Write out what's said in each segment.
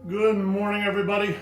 Good morning, everybody.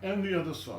And the other side.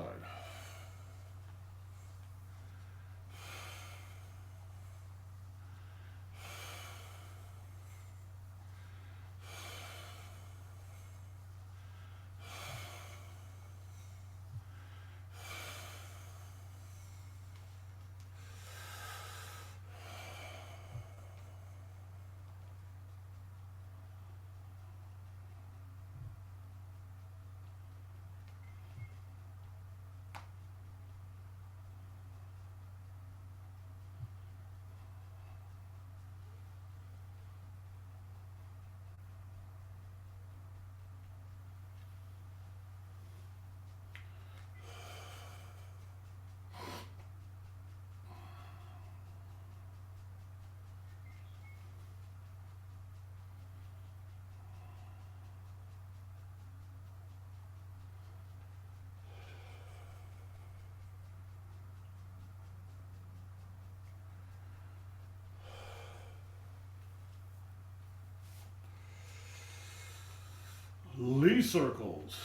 Lee circles.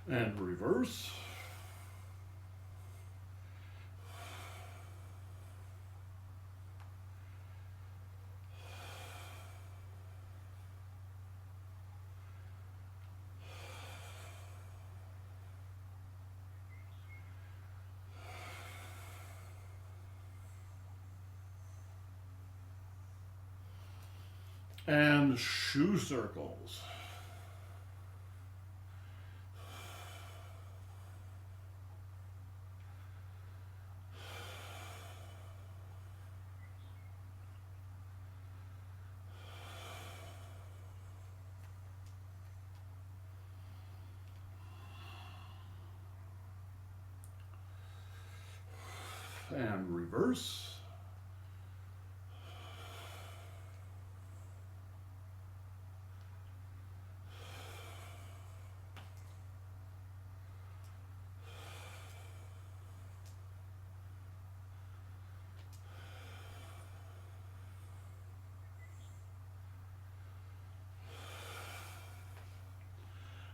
And reverse. And shoe circles. And reverse.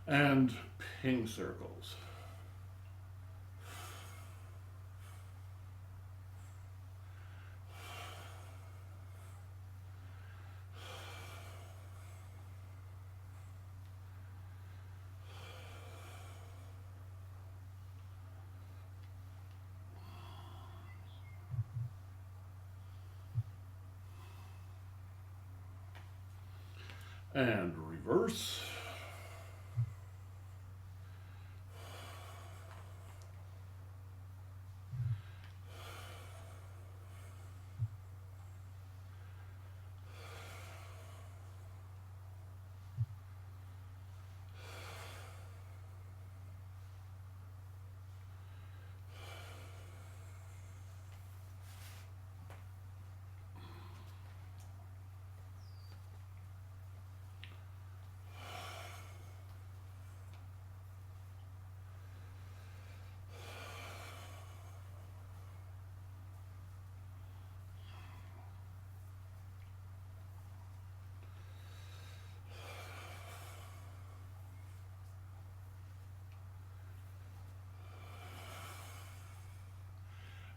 And ping circles. And reverse.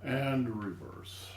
And reverse.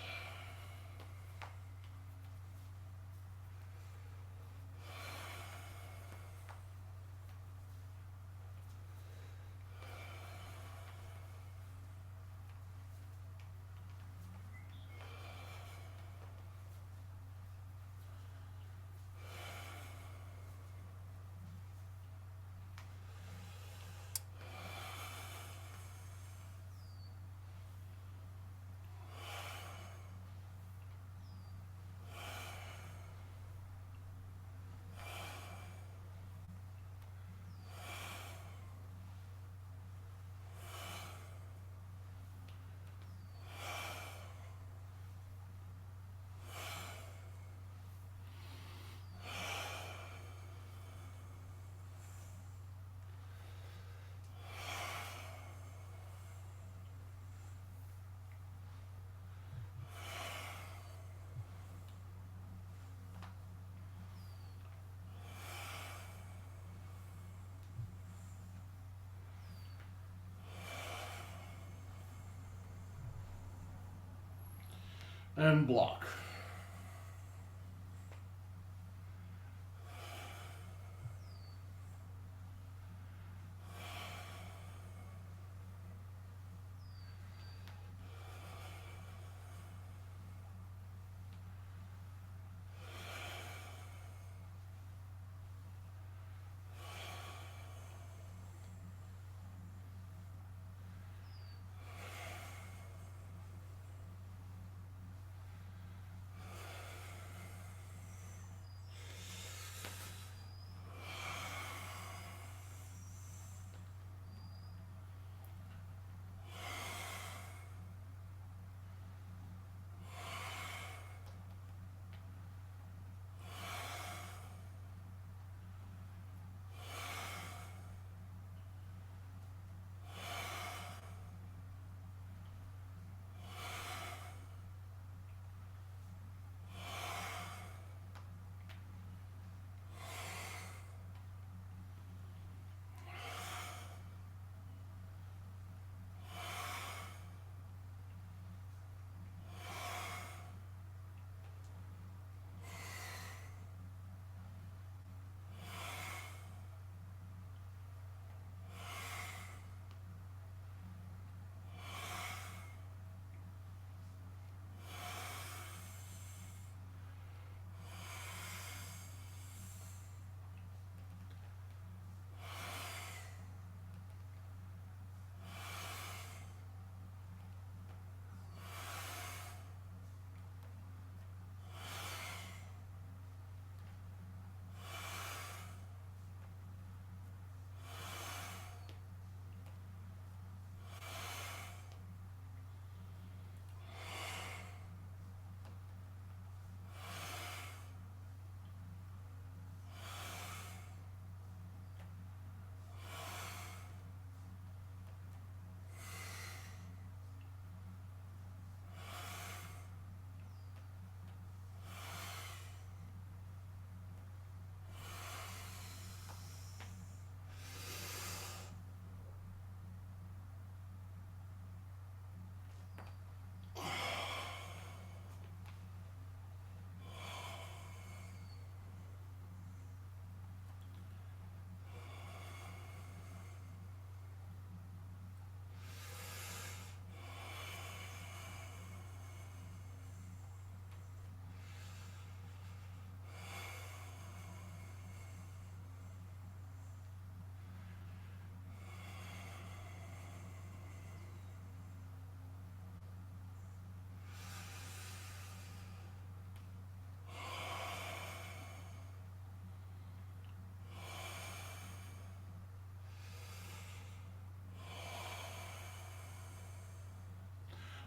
and block.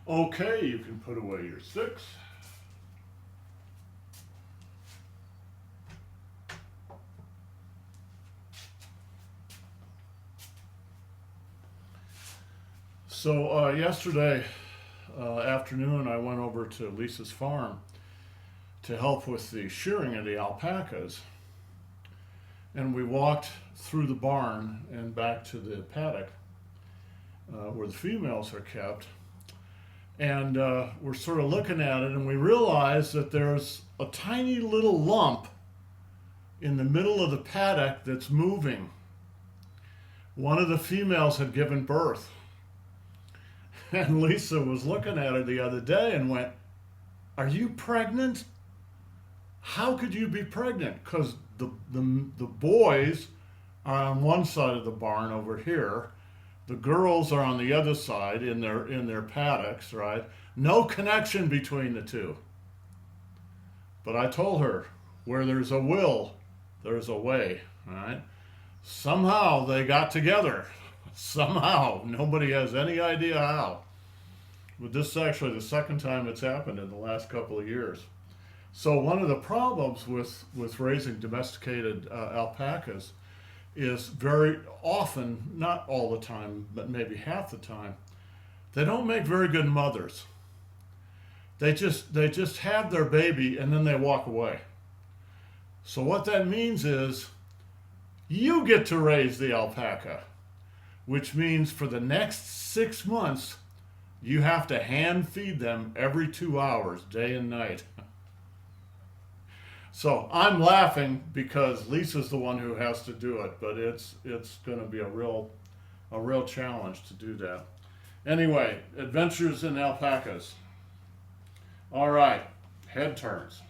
Okay, you can put away your sticks. So yesterday afternoon, I went over to Lisa's farm to help with the shearing of the alpacas. And we walked through the barn and back to the paddock where the females are kept. And we're sort of looking at it, and we realize that there's a tiny little lump in the middle of the paddock that's moving. One of the females had given birth. And Lisa was looking at her the other day and went, "Are you pregnant? How could you be pregnant?" Because the boys are on one side of the barn over here. The girls are on the other side in their paddocks, right? No connection between the two. But I told her, where there's a will, there's a way, right? Somehow they got together. Somehow. Nobody has any idea how. But this is actually the second time it's happened in the last couple of years. So one of the problems with raising domesticated alpacas is very often, not all the time, but maybe half the time, they don't make very good mothers. They just have their baby and then they walk away. So what that means is you get to raise the alpaca, which means for the next 6 months, You have to hand feed them every 2 hours, day and night. So I'm laughing because Lisa's the one who has to do it, but it's going to be a real challenge to do that. Anyway, adventures in alpacas. All right, head turns.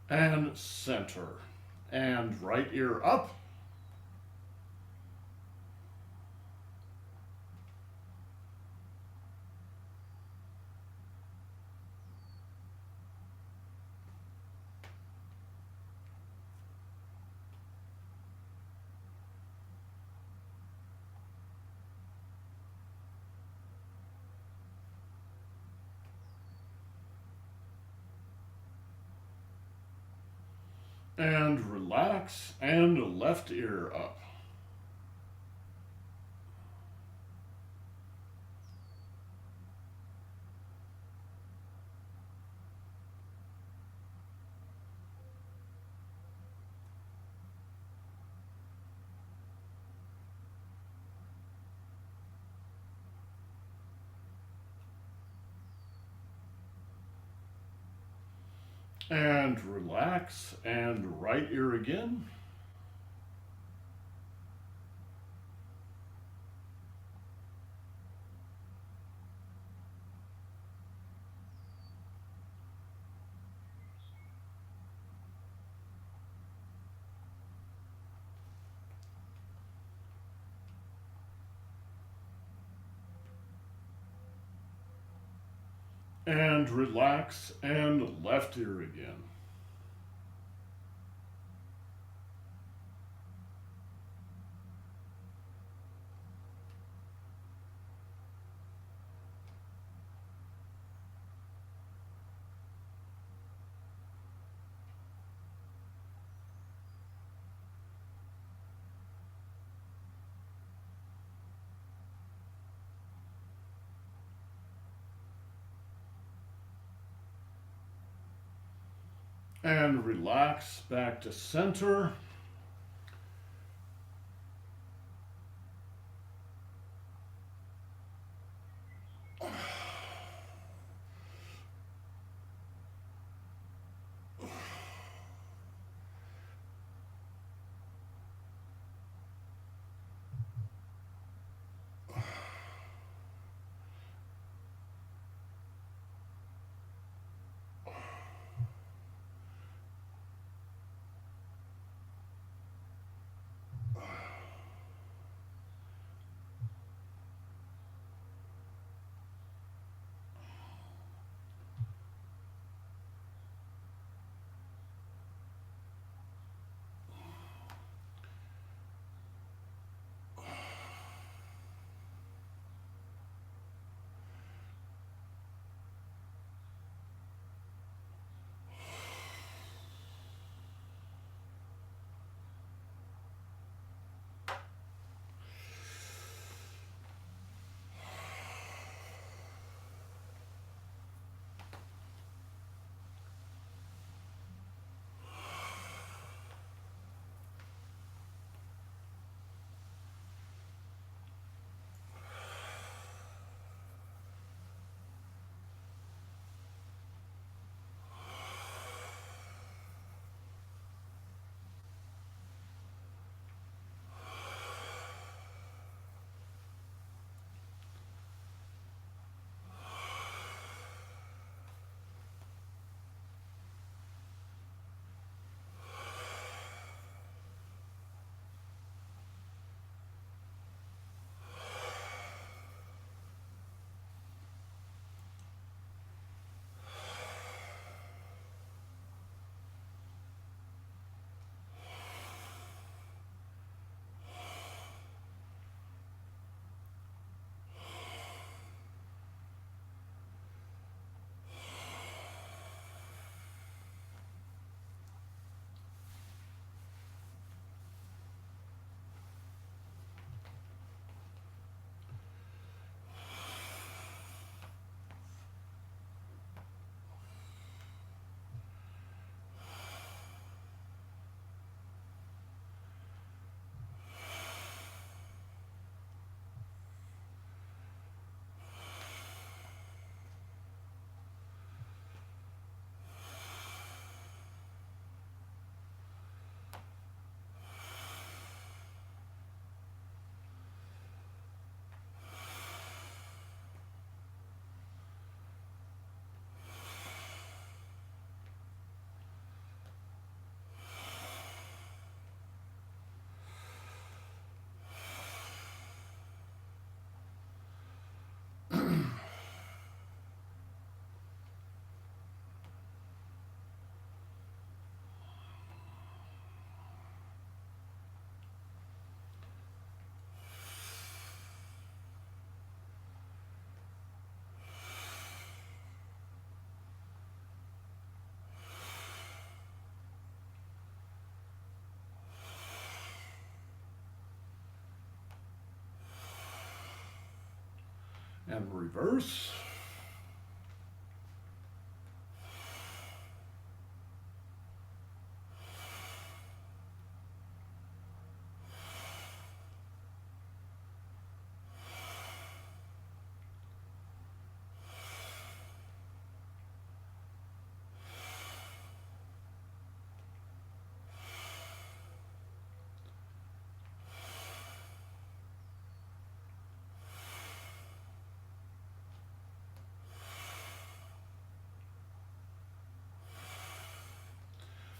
And center. And right ear up. And relax, and left ear up. And relax, and right ear again. And relax, and left ear again. And relax back to center. And reverse.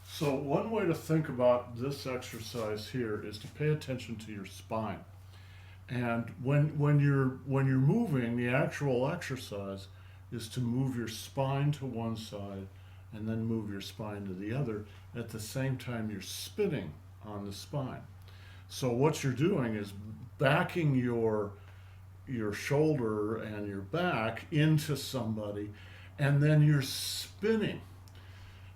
So one way to think about this exercise here is to pay attention to your spine. And when you're moving, the actual exercise is to move your spine to one side and then move your spine to the other. At the same time, you're spinning on the spine. So what you're doing is backing your shoulder and your back into somebody, and then you're spinning.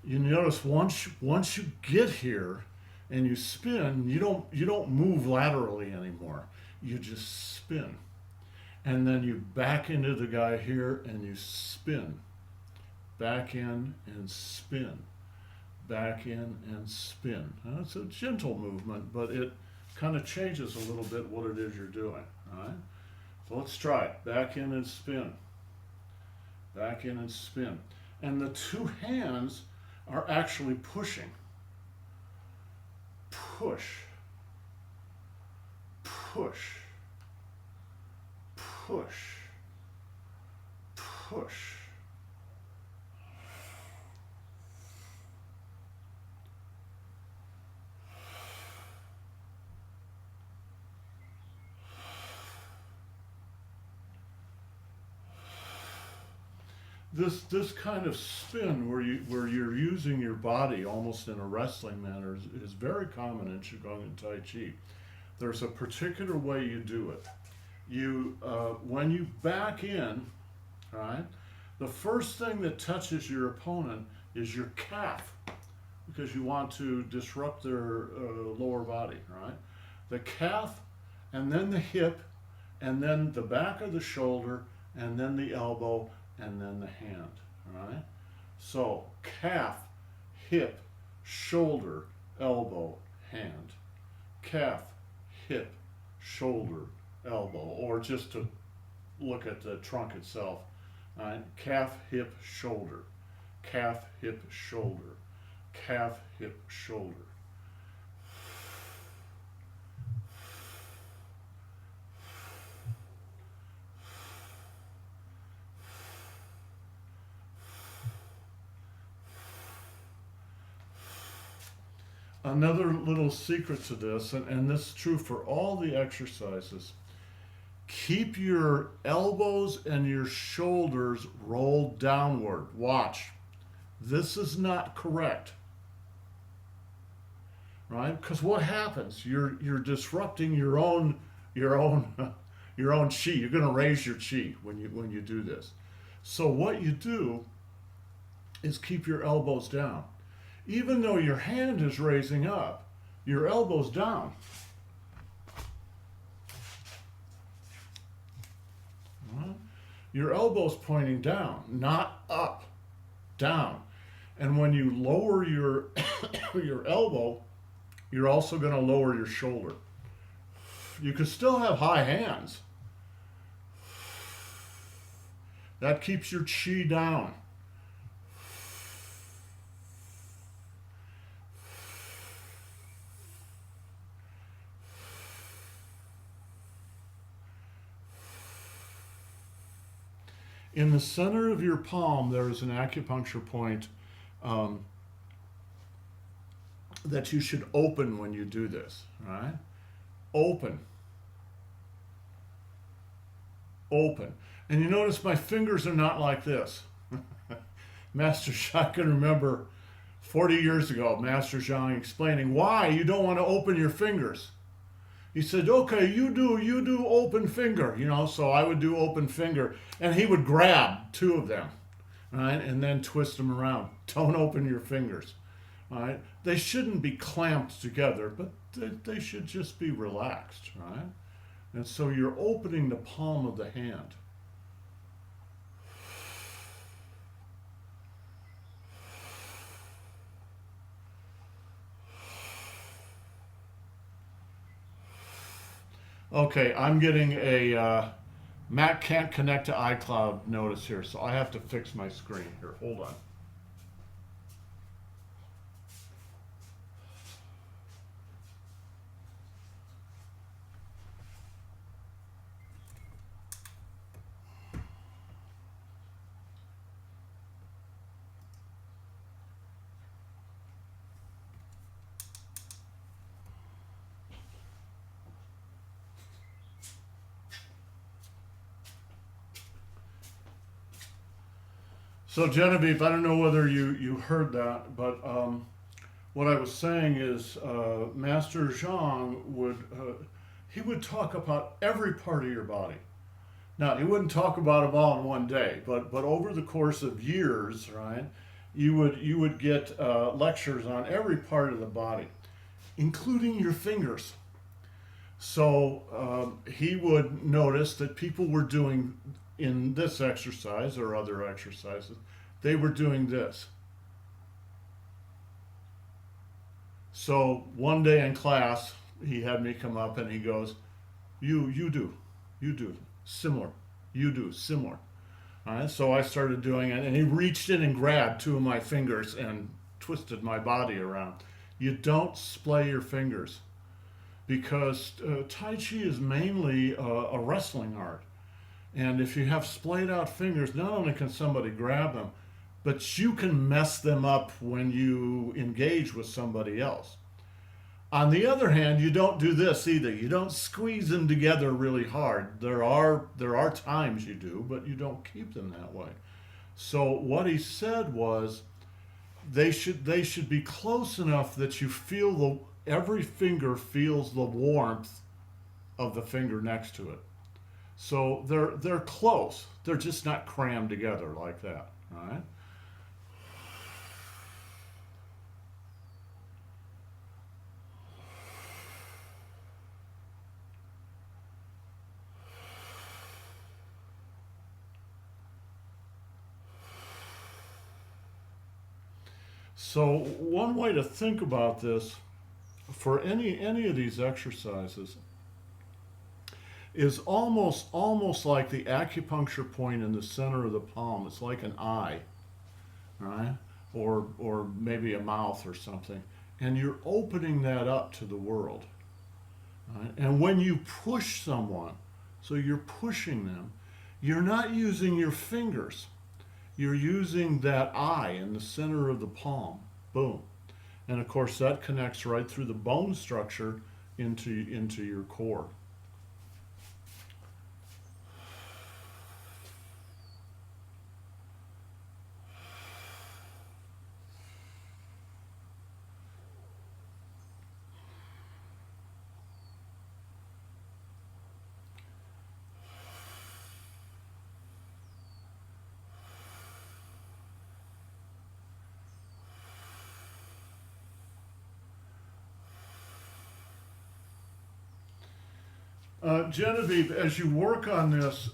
You notice once you get here and you spin, you don't move laterally anymore. You just spin. And then you back into the guy here and you spin. Back in and spin. Back in and spin. Now, it's a gentle movement, but it kind of changes a little bit what it is you're doing. All right? So let's try it. Back in and spin. Back in and spin. And the two hands are actually pushing. Push. Push. Push. Push. This kind of spin where you're using your body almost in a wrestling manner is very common in Qigong and Tai Chi. There's a particular way you do it. When you back in, right, the first thing that touches your opponent is your calf, because you want to disrupt their lower body, right? The calf, and then the hip, and then the back of the shoulder, and then the elbow, and then the hand, all right? So calf, hip, shoulder, elbow, hand. Calf, hip, shoulder, elbow, or just to look at the trunk itself, all right? Calf, hip, shoulder. Calf, hip, shoulder. Calf, hip, shoulder. Another little secret to this, and this is true for all the exercises, keep your elbows and your shoulders rolled downward. Watch. This is not correct. Right? Because what happens? You're disrupting your own chi. You're going to raise your chi when you do this. So what you do is keep your elbows down. Even though your hand is raising up, your elbow's down. Your elbow's pointing down, not up, down. And when you lower your your elbow, you're also going to lower your shoulder. You can still have high hands. That keeps your chi down. In the center of your palm, there is an acupuncture point that you should open when you do this, right? Open. Open. And you notice my fingers are not like this. Master Zhang, I can remember 40 years ago, Master Zhang explaining why you don't want to open your fingers. He said, okay, you do open finger, so I would do open finger, and he would grab two of them, right, and then twist them around. Don't open your fingers, right? They shouldn't be clamped together, but they should just be relaxed, right? And so you're opening the palm of the hand, Okay, I'm getting a Mac can't connect to iCloud notice here, so I have to fix my screen here. Hold on. So Genevieve, I don't know whether you heard that, but what I was saying is Master Zhang he would talk about every part of your body. Now he wouldn't talk about them all in one day, but over the course of years, right? You would get lectures on every part of the body, including your fingers. So he would notice that people were doing in this exercise or other exercises, they were doing this. So one day in class, he had me come up and he goes, you do, similar, you do, similar. All right, so I started doing it, and he reached in and grabbed two of my fingers and twisted my body around. You don't splay your fingers because Tai Chi is mainly a wrestling art. And if you have splayed out fingers, not only can somebody grab them, but you can mess them up when you engage with somebody else. On the other hand, you don't do this either. You don't squeeze them together really hard. There are times you do, but you don't keep them that way. So what he said was they should be close enough that you feel every finger feels the warmth of the finger next to it. So they're close. They're just not crammed together like that. All right. So one way to think about this for any of these exercises is almost like the acupuncture point in the center of the palm. It's like an eye, right? Or maybe a mouth or something. And you're opening that up to the world. Right? And when you push someone, so you're pushing them, you're not using your fingers. You're using that eye in the center of the palm. Boom. And of course that connects right through the bone structure into your core. Genevieve, as you work on this,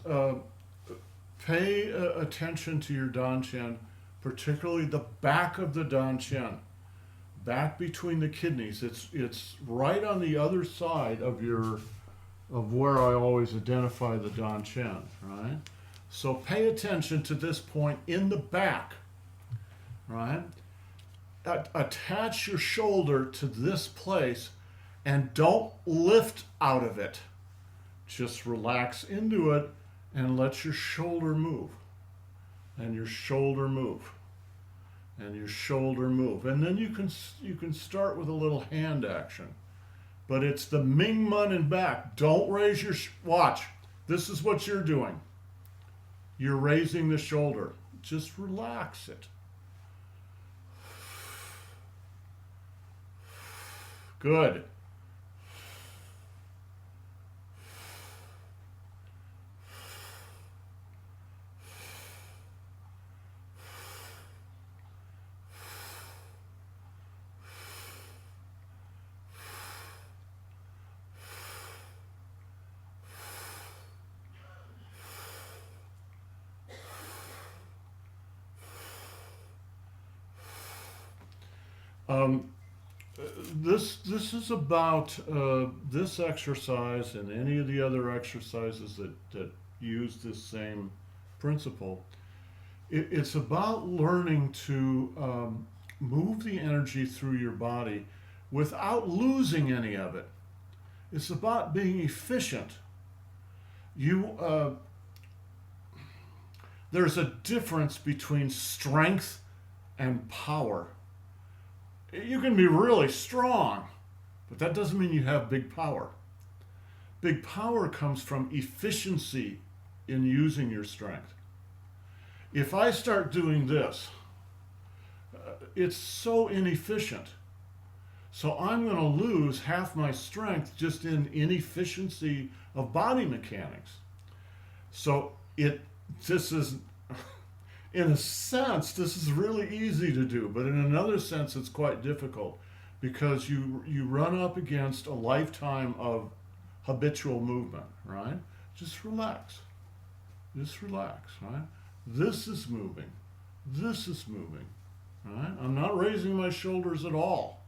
pay attention to your dantian, particularly the back of the dantian, back between the kidneys. It's right on the other side of where I always identify the dantian, right? So pay attention to this point in the back, right? Attach your shoulder to this place and don't lift out of it. Just relax into it and let your shoulder move. And your shoulder move. And your shoulder move. And then you can start with a little hand action. But it's the Ming Mun and back. Don't raise your watch. This is what you're doing. You're raising the shoulder. Just relax it. Good. Um, This is about this exercise and any of the other exercises that use this same principle. It's about learning to move the energy through your body without losing any of it. It's about being efficient. You there's a difference between strength and power. You can be really strong, but that doesn't mean you have big power. Big power comes from efficiency in using your strength. If I start doing this, it's so inefficient. So I'm going to lose half my strength just in inefficiency of body mechanics. So this is, in a sense, this is really easy to do, but in another sense, it's quite difficult because you run up against a lifetime of habitual movement, right? Just relax. Just relax, right? This is moving. This is moving, right? I'm not raising my shoulders at all.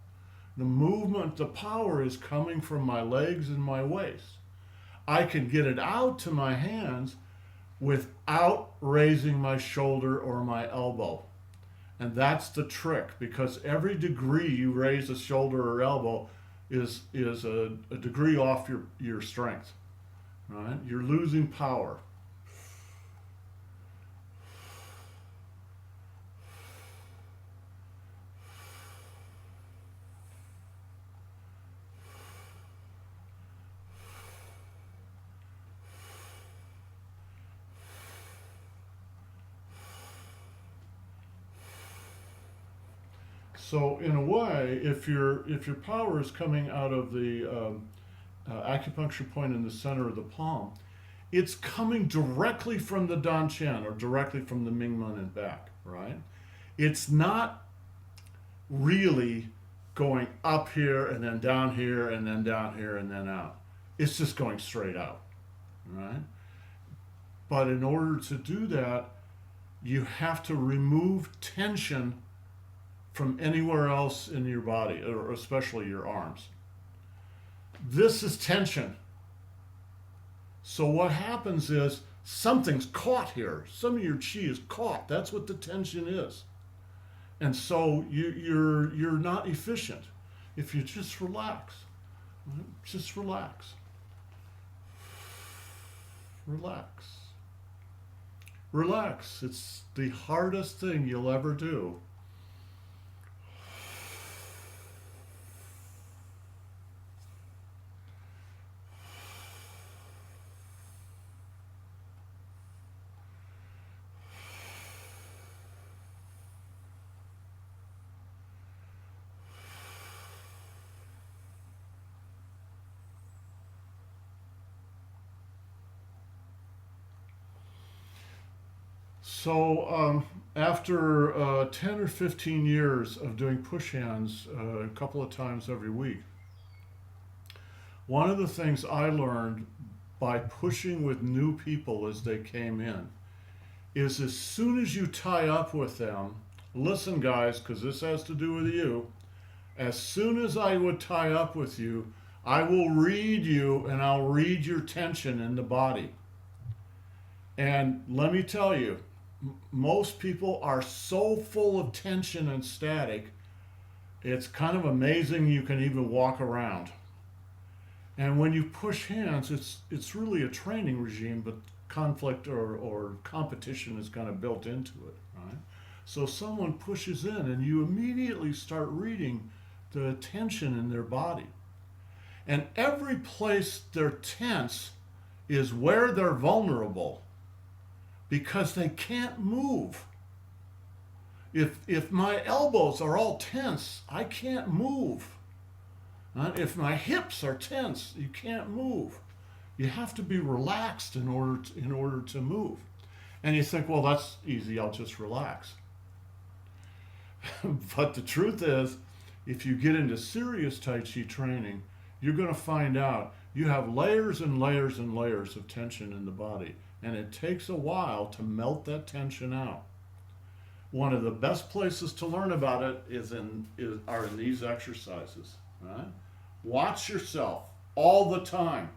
The movement, the power is coming from my legs and my waist. I can get it out to my hands without raising my shoulder or my elbow. And that's the trick, because every degree you raise a shoulder or elbow is a degree off your strength, right? You're losing power. So in a way, if your power is coming out of the acupuncture point in the center of the palm, it's coming directly from the Dan Chen or directly from the Mingmen and back, right? It's not really going up here and then down here and then down here and then out. It's just going straight out, right? But in order to do that, you have to remove tension from anywhere else in your body, or especially your arms. This is tension. So what happens is something's caught here. Some of your chi is caught. That's what the tension is. And so you're not efficient. If you just relax, right? Just relax. Relax. Relax. It's the hardest thing you'll ever do. So after 10 or 15 years of doing push hands a couple of times every week, one of the things I learned by pushing with new people as they came in is as soon as you tie up with them, listen guys, because this has to do with you, as soon as I would tie up with you, I will read you and I'll read your tension in the body. And let me tell you, most people are so full of tension and static, it's kind of amazing you can even walk around. And when you push hands, it's really a training regime, but conflict or competition is kind of built into it, right? So someone pushes in and you immediately start reading the tension in their body. And every place they're tense is where they're vulnerable, because they can't move. If my elbows are all tense, I can't move. If my hips are tense, you can't move. You have to be relaxed in order to move. And you think, well, that's easy, I'll just relax. But the truth is, if you get into serious Tai Chi training, you're going to find out you have layers and layers and layers of tension in the body. And it takes a while to melt that tension out. One of the best places to learn about it are in these exercises. Right? Watch yourself all the time.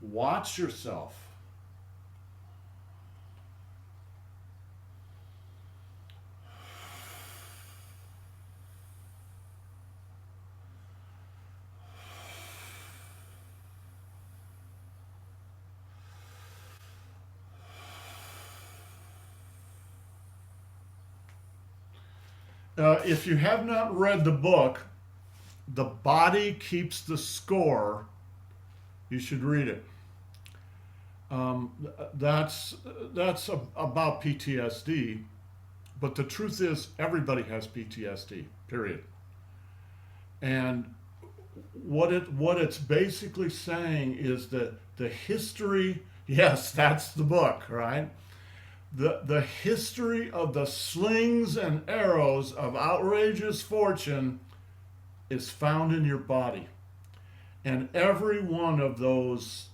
Watch yourself. If you have not read the book, The Body Keeps the Score, you should read it. Um, that's about PTSD, but the truth is everybody has PTSD. Period. And what it's basically saying is that the history. Yes, that's the book, right? The history of the slings and arrows of outrageous fortune is found in your body. And every one of those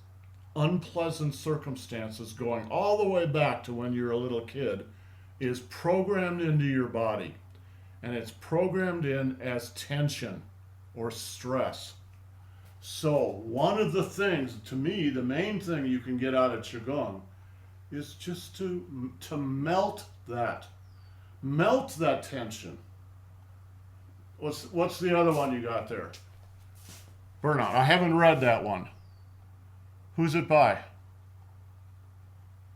unpleasant circumstances, going all the way back to when you're a little kid, is programmed into your body. And it's programmed in as tension or stress. So, one of the things, to me, the main thing you can get out of Qigong is just to melt that. Melt that tension. What's the other one you got there? Burnout. I haven't read that one. Who's it by?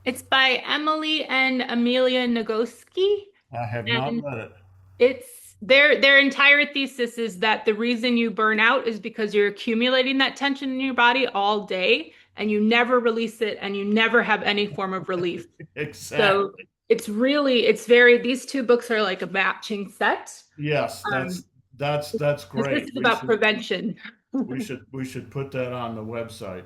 It's by Emily and Amelia Nagoski, I have not and read it. it's their entire thesis is that the reason you burn out is because you're accumulating that tension in your body all day and you never release it and you never have any form of relief. So Exactly. it's very, these two books are like a matching set. Yes, Um, that's this great. is about prevention. We should put that on the website.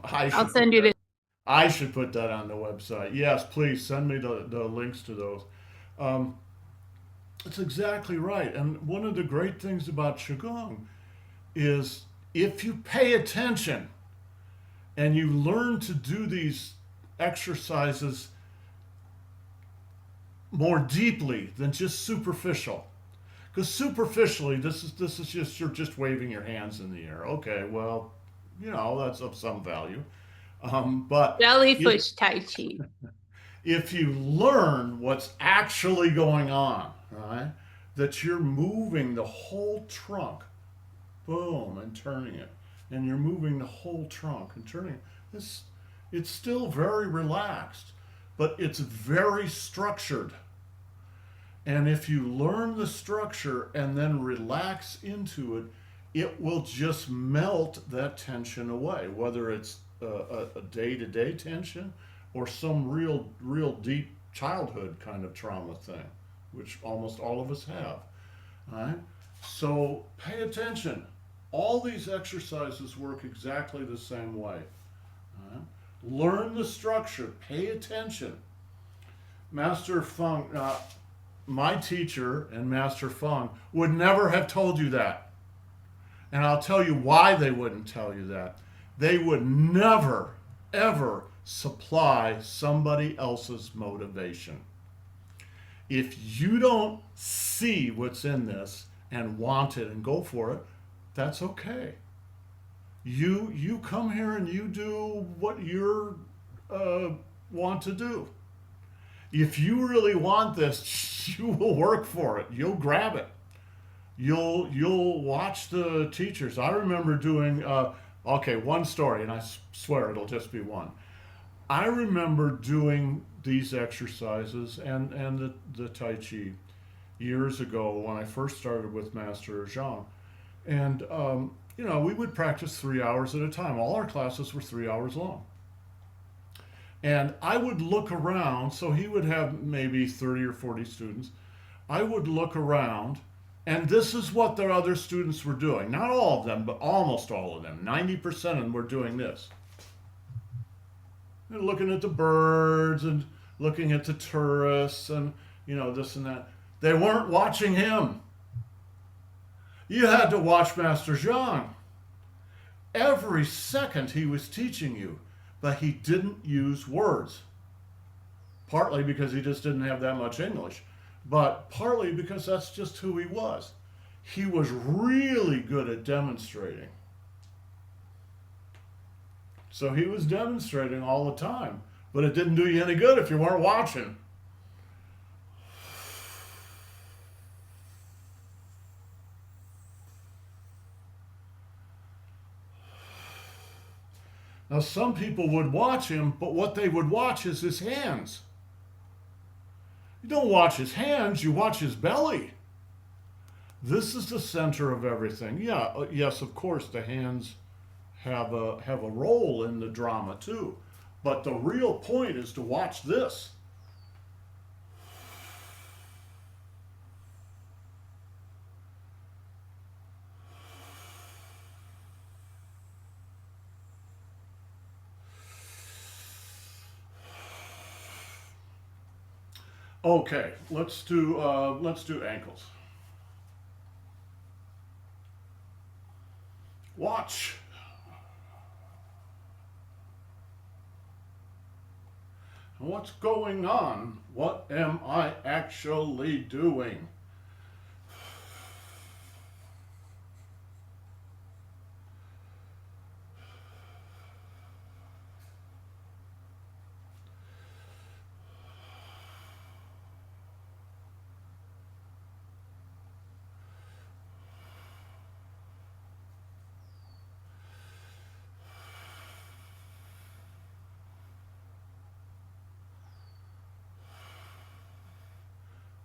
I I'll should put send you that the I should put that on the website. Yes, please send me the links to those. Um, that's exactly right. And one of the great things about Qigong is if you pay attention and you learn to do these exercises more deeply than just superficial. Because superficially, this is just you're just waving your hands in the air. Okay, well, that's of some value. But if jellyfish Tai Chi. if you learn what's actually going on, right, that you're moving the whole trunk, boom, and turning it, and you're moving the whole trunk and turning it. It's still very relaxed, but it's very structured. And if you learn the structure and then relax into it, it will just melt that tension away, whether it's a day-to-day tension or some real deep childhood kind of trauma thing, which almost all of us have. All right? So pay attention. All these exercises work exactly the same way. All right? Learn the structure. Pay attention. Master Feng, my teacher and Master Feng would never have told you that. And I'll tell you why they wouldn't tell you that. They would never, ever supply somebody else's motivation. If you don't see what's in this and want it and go for it, that's okay. You come here and you do what you want to do. If you really want this, you will work for it. You'll grab it. You'll watch the teachers. I remember doing okay, one story, and I swear it'll just be one. I remember doing these exercises and the Tai Chi years ago when I first started with Master Zhang. And, we would practice 3 hours at a time. All our classes were 3 hours long. And I would look around, so he would have maybe 30 or 40 students. I would look around, and this is what the other students were doing. Not all of them, but almost all of them. 90% of them were doing this. They're looking at the birds and looking at the tourists and, this and that. They weren't watching him. You had to watch Master Zhang. Every second he was teaching you, but he didn't use words. partly because he just didn't have that much English, but partly because that's just who he was. He was really good at demonstrating. So he was demonstrating all the time, but it didn't do you any good if you weren't watching. Now, some people would watch him, but what they would watch is his hands. You don't watch his hands, you watch his belly. This is the center of everything. Yeah, yes, of course, the hands have a role in the drama too. But the real point is to watch this. Okay, let's do ankles. Watch. What's going on? What am I actually doing?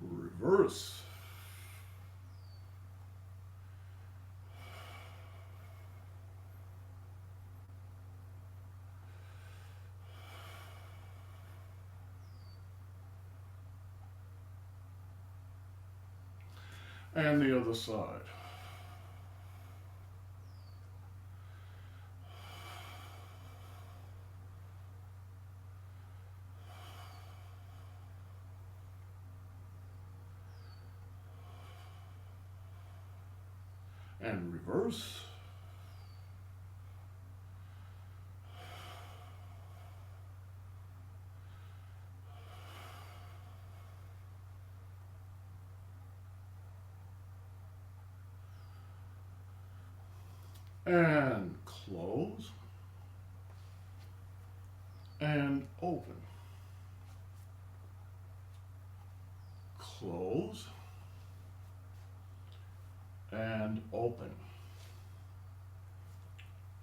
Reverse. And the other side. And reverse. And close. And open. Close. And open.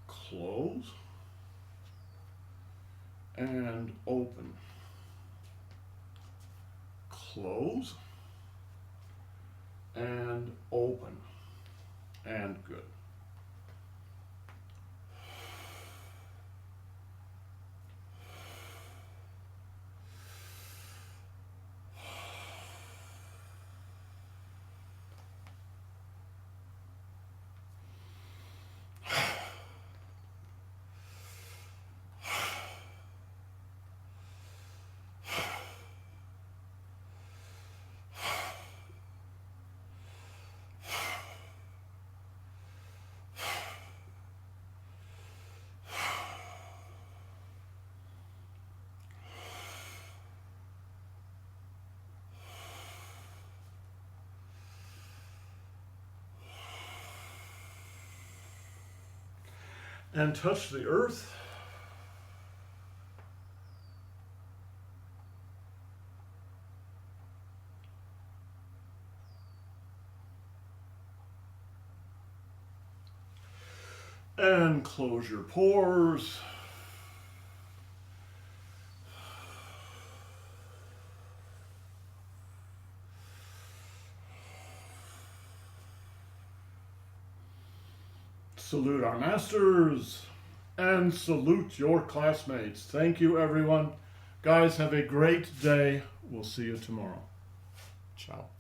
Close. And open. Close. And open. And good. And touch the earth. And close your pores. Salute our masters and salute your classmates. Thank you, everyone. Guys, have a great day. We'll see you tomorrow. Ciao.